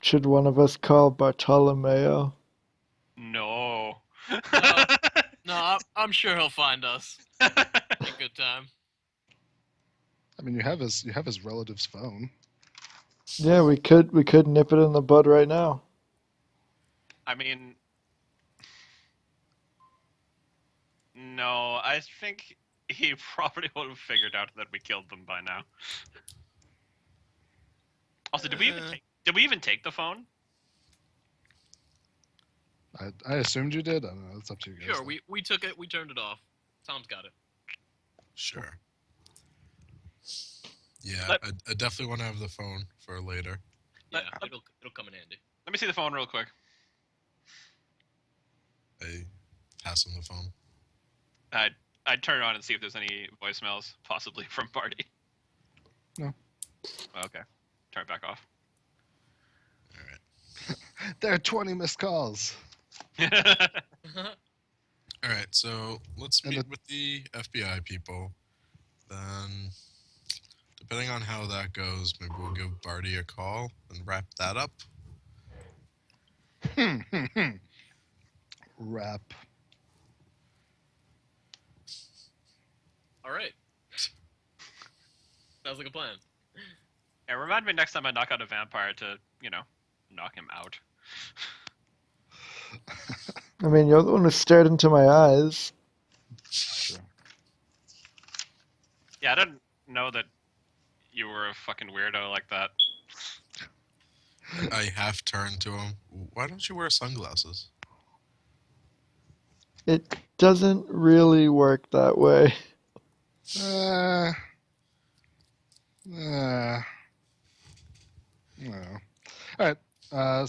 Should one of us call Bartolomeo? No. No, no, I'm sure he'll find us in good time. I mean, you have his relative's phone. Yeah, we could nip it in the bud right now. I mean, no, I think he probably would have figured out that we killed them by now. Also, did we even take the phone? I assumed you did. I don't know. It's up to you guys. Sure, we took it. We turned it off. Tom's got it. Sure. Yeah, I definitely want to have the phone for later. Yeah, it'll come in handy. Let me see the phone real quick. I pass him the phone. I'd turn it on and see if there's any voicemails, possibly from Barty. No. Okay. Turn it back off. All right. There are 20 missed calls. All right, so let's meet with the FBI people. Then, depending on how that goes, maybe we'll give Barty a call and wrap that up. Wrap. All right. Sounds like a plan. Yeah, remind me next time I knock out a vampire to, knock him out. I mean, you're the one who stared into my eyes. Sure. Yeah, I didn't know that you were a fucking weirdo like that. I half turned to him. Why don't you wear sunglasses? It doesn't really work that way. No. All right.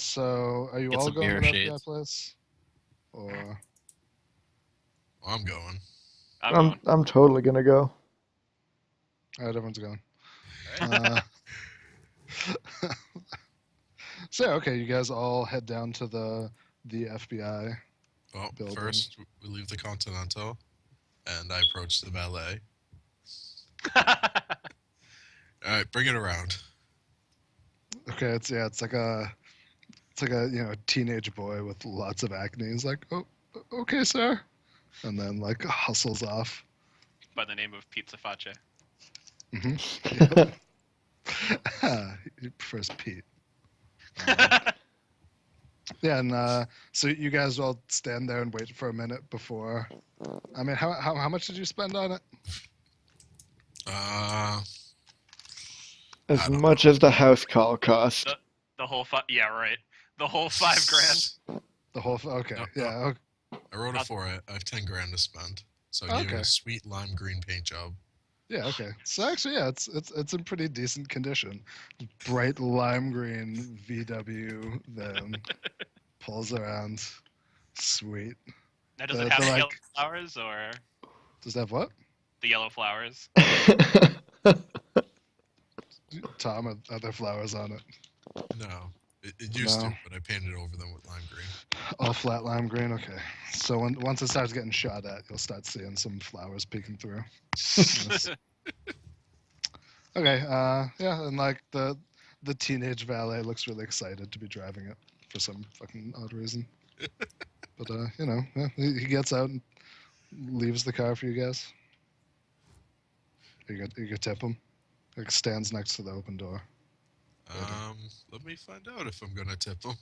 So are you Get all some going to mirror that shades. place? Or Well, I'm going. I'm totally gonna go. all right, everyone's going. All right. So okay, you guys all head down to the FBI. Well, Building. first we leave the Continental, and I approach the valet. All right, bring it around. Okay, it's like a teenage boy with lots of acne. He's like, oh, okay, sir, and then like hustles off. By the name of Pizza Face. Mm-hmm. He prefers Pete. Yeah, and so you guys all stand there and wait for a minute before. I mean, how much did you spend on it? As much as the house call cost. The whole yeah, right. The whole $5,000. The whole okay, No. yeah. Okay. I wrote it for it. I have 10 grand to spend, so I gave him a sweet lime green paint job. Yeah, okay. So actually, yeah, it's in pretty decent condition. Bright lime green VW, then pulls around. Sweet. Now, does it have the yellow flowers or Does it have what? the yellow flowers? Tom, are there flowers on it? No, it used to, but I painted over them with lime green. All flat lime green. Okay. So once it starts getting shot at, you'll start seeing some flowers peeking through. Yes. Okay. Yeah, and like the teenage valet looks really excited to be driving it for some fucking odd reason. But yeah, he gets out and leaves the car for you guys. You could tip him. Like stands next to the open door. Let me find out if I'm gonna tip him.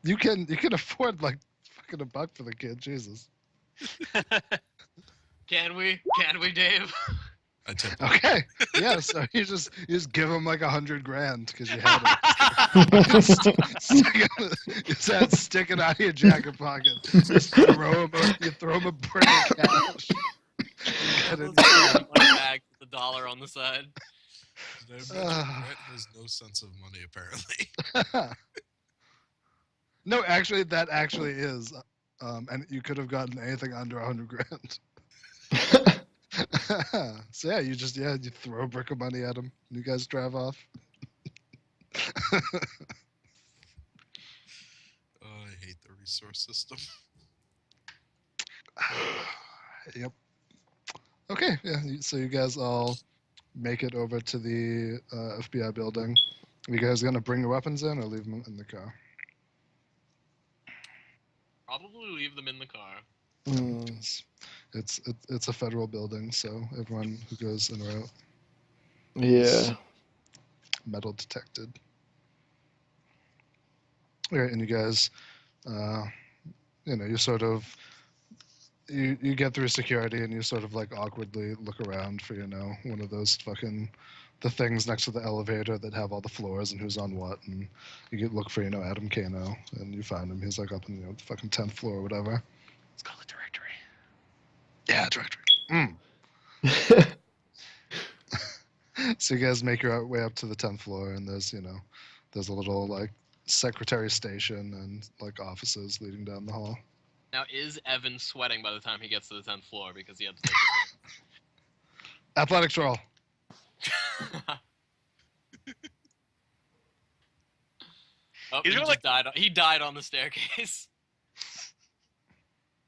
You can afford like fucking $1 for the kid, Jesus. Can we, Dave? I tip him. Okay, yeah. So you just give him like $100,000 because you had it. Stick it out of your jacket pocket. Just you throw him a brick of cash. Money bag with $1 on the side. Did I mention Brett has no sense of money apparently? No, actually, that actually is, and you could have gotten anything under $100,000. So yeah, you throw a brick of money at him, and you guys drive off. I hate the resource system. Yep. Okay, yeah. So you guys all make it over to the FBI building. Are you guys gonna bring your weapons in or leave them in the car? Probably leave them in the car. Hmm. It's a federal building, so everyone who goes in or out Yeah. metal detected. Okay, and you guys, you sort of you get through security and you sort of like awkwardly look around for one of those fucking the things next to the elevator that have all the floors and who's on what, and you look for Adam Kano and you find him. He's like up in the fucking 10th floor or whatever. Let's call the directory. Yeah, directory. So you guys make your way up to the 10th floor, and there's there's a little like secretary station and like offices leading down the hall. Now, is Evan sweating by the time he gets to the 10th floor because he had to take Athletics roll. Oh, He's he got, just died. He died on the staircase.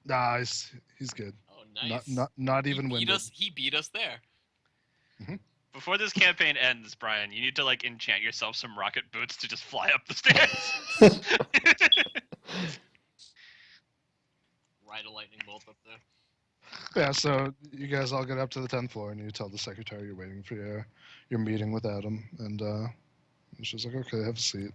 Nice. He's good. Oh, nice. Not even he beat winded. us. He beat us there. Before this campaign ends, Brian, you need to like enchant yourself some rocket boots to just fly up the stairs. Ride a lightning bolt up there. Yeah, so you guys all get up to the 10th floor, and you tell the secretary you're waiting for your meeting with Adam, and she's like, okay, have a seat.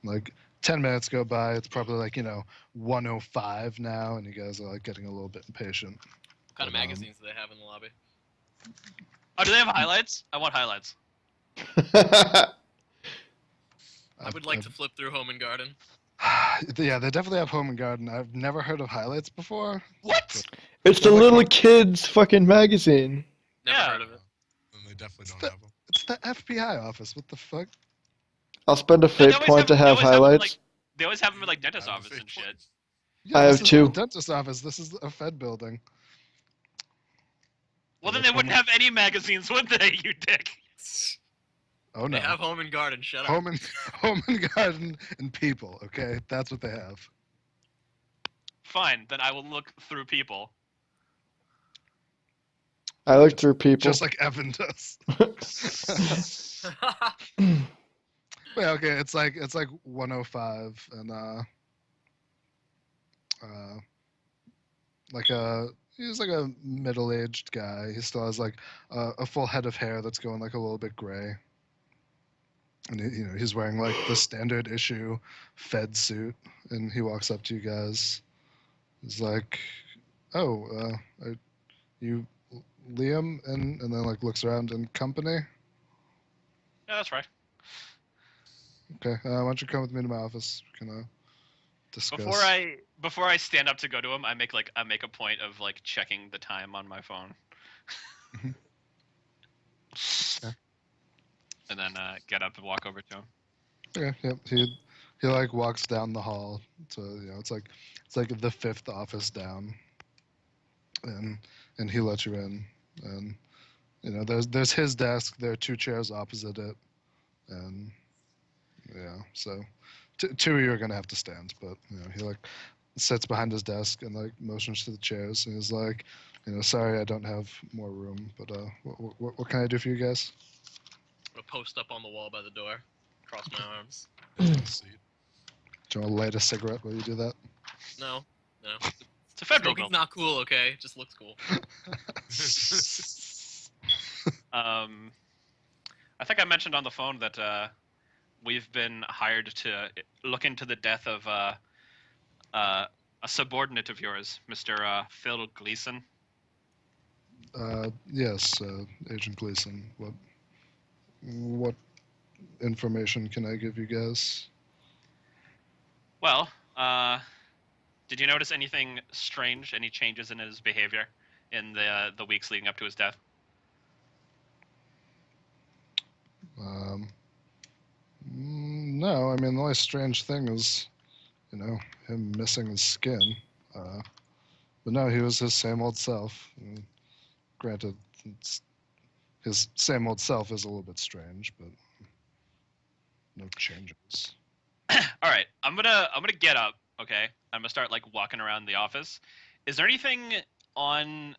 Like 10 minutes go by. It's probably like 1:05 now, and you guys are like getting a little bit impatient. What kind of magazines do they have in the lobby? Oh, do they have highlights? I want highlights. I would like to flip through Home and Garden. Yeah, they definitely have Home and Garden. I've never heard of highlights before. What? It's the little kids fucking magazine. Never Yeah. heard of it. And they definitely don't the- have them. It's the FBI office. What the fuck? I'll spend a They fate always point to they have always them in, highlights. like, they always have them in like dentist I have a office and fake shit. Yeah, I this have is not a two. dentist office. This is a Fed building. Well, then That's they wouldn't have any magazines, would they? You dick. Oh no. They have Home and Garden. Shut up. Home and Garden and People. Okay, that's what they have. Fine, then I will look through people. I look through people. Just like Evan does. Yeah, okay, it's like 1:05 and he's like a middle-aged guy. He still has like a full head of hair that's going like a little bit gray. And he's wearing like the standard issue Fed suit, and he walks up to you guys. He's like, "Oh, are you Liam?" And then like looks around and company. Yeah, that's right. Okay, why don't you come with me to my office? We can discuss. Before I stand up to go to him, I make a point of like checking the time on my phone. Yeah. And then get up and walk over to him. Okay, yep. He like walks down the hall to it's like the 5th office down, and he lets you in, and there's his desk. There are 2 chairs opposite it, and yeah, so 2 of you are gonna have to stand, but he like sits behind his desk and like motions to the chairs, and he's like, sorry, I don't have more room, but what can I do for you guys? I'm gonna post up on the wall by the door, cross my arms. Seat. Do you want to light a cigarette while you do that? No. It's a federal Smoking's building. not cool, okay? It just looks cool. I think I mentioned on the phone that we've been hired to look into the death of a subordinate of yours, Mr. Phil Gleason. Yes, Agent Gleason. What information can I give you guys? Well, did you notice anything strange? Any changes in his behavior in the weeks leading up to his death? No, I mean the only strange thing is, him missing his skin. But no, he was his same old self. Granted, his same old self is a little bit strange, but no changes. All right, I'm gonna get up. Okay, I'm gonna start like walking around the office. Is there anything on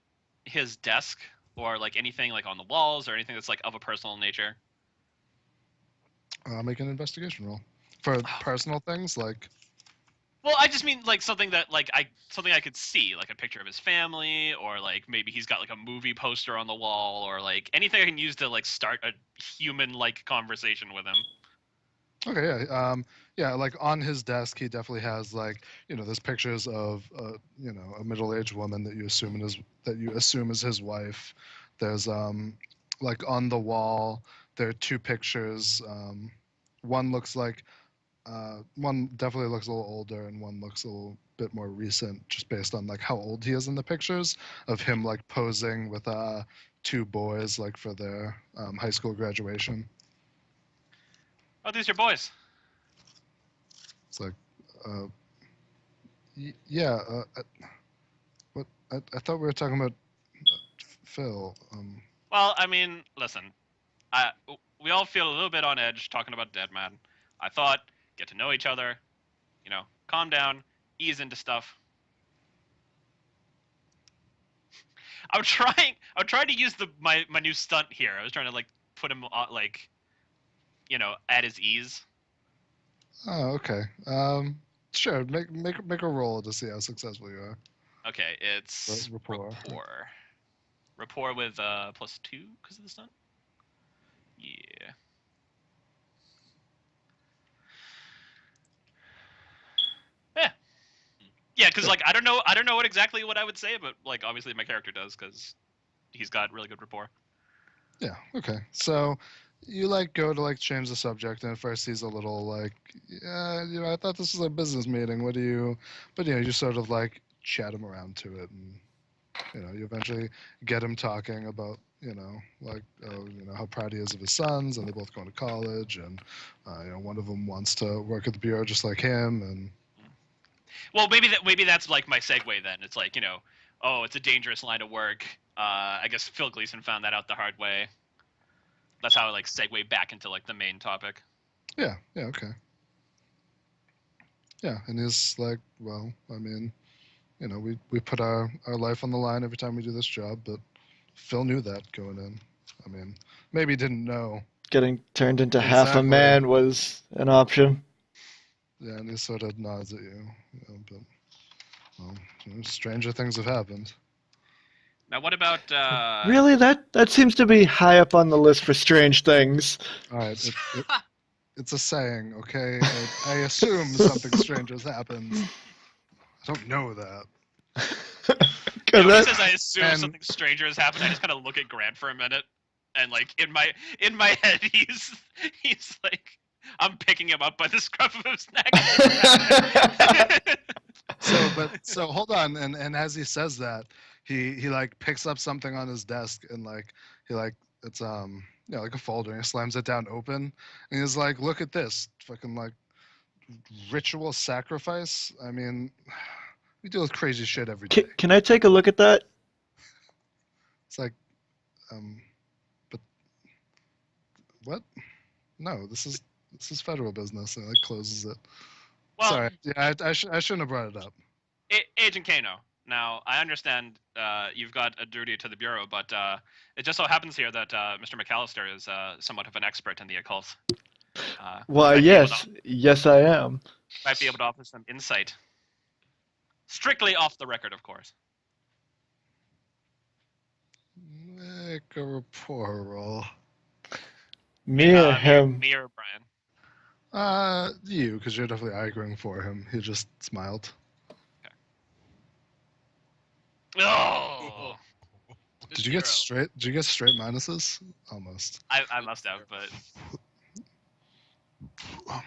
his desk or like anything like on the walls or anything that's like of a personal nature? Make an investigation roll for personal things like. Well, I just mean like something that like something I could see, like a picture of his family, or like maybe he's got like a movie poster on the wall, or like anything I can use to like start a human like conversation with him. Okay, yeah, like on his desk, he definitely has like there's pictures of a middle-aged woman that you assume is his wife. There's like on the wall, there are two pictures. One looks like one definitely looks a little older, and one looks a little bit more recent, just based on like how old he is in the pictures of him like posing with two boys like for their high school graduation. Oh, these are boys. It's like, yeah. What I thought we were talking about Phil. Well, I mean, listen, we all feel a little bit on edge talking about Dead Man. I thought get to know each other, calm down, ease into stuff. I'm trying to use my new stunt here. I was trying to like put him like, at his ease. Oh, okay. Sure. Make a roll to see how successful you are. Okay, it's Rapport. Rapport with +2 because of the stunt. Yeah. Yeah. Yeah, because like I don't know what I would say, but like obviously my character does because he's got really good rapport. Yeah. Okay. So you like go to like change the subject, and at first he's a little like, yeah, I thought this was a business meeting. What do you? But you sort of like chat him around to it, and you eventually get him talking about like how proud he is of his sons, and they're both going to college, and one of them wants to work at the bureau just like him, and. Well, maybe that's like my segue then. It's like oh, it's a dangerous line of work. I guess Phil Gleason found that out the hard way. That's how I like segue back into like the main topic. Yeah. Yeah. Okay. Yeah, and he's like, well, I mean, we put our life on the line every time we do this job, but Phil knew that going in. I mean, maybe he didn't know. Getting turned into half a Exactly. man was an option. Yeah, and he sort of nods at you, but well, stranger things have happened. Now, what about Really, that seems to be high up on the list for strange things. All right, it's a saying, okay? I assume something strange has happened. I don't know that. He that, says I assume and- something stranger has happened. I just kind of look at Grant for a minute, and like in my head, he's like, I'm picking him up by the scruff of his neck. So hold on, and as he says that, he like picks up something on his desk, and like he like it's like a folder, and he slams it down open, and he's like, look at this fucking like ritual sacrifice. I mean, we deal with crazy shit every day. can I take a look at that? It's like, but what? No, this is federal business, and it closes it. Well, Sorry, yeah, I shouldn't have brought it up. Agent Kano. Now, I understand you've got a duty to the Bureau, but it just so happens here that Mr. McAllister is somewhat of an expert in the occult. Why, yes, I am. Might be able to offer some insight. Strictly off the record, of course. Make a rapport roll. Me or him? Me or Brian? You, because you're definitely arguing for him. He just smiled. Oh! Did you get straight? Did you get straight minuses? Almost. I must have, but Damn.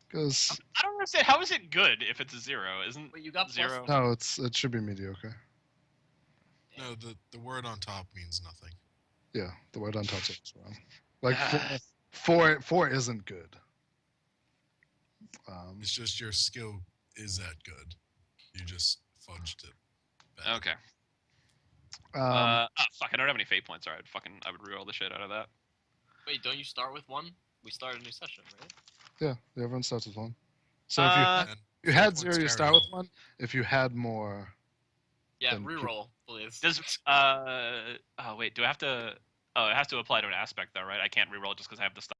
Because I don't understand. How is it good if it's a 0? Isn't Wait, you got zero? no, it should be mediocre. No, the word on top means nothing. Yeah, the word on top's always wrong. Like four isn't good. It's just your skill is that good. You just fudged it. Bad. Okay. Fuck! I don't have any fate points. Alright, I would reroll the shit out of that. Wait, don't you start with 1? We start a new session, right? Yeah, everyone starts with 1. So if And you had fate 0, points you carry start with on. 1. If you had more, Yeah, Then reroll Please. Does oh wait, do I have to? Oh, it has to apply to an aspect though, right? I can't reroll just because I have the stuff.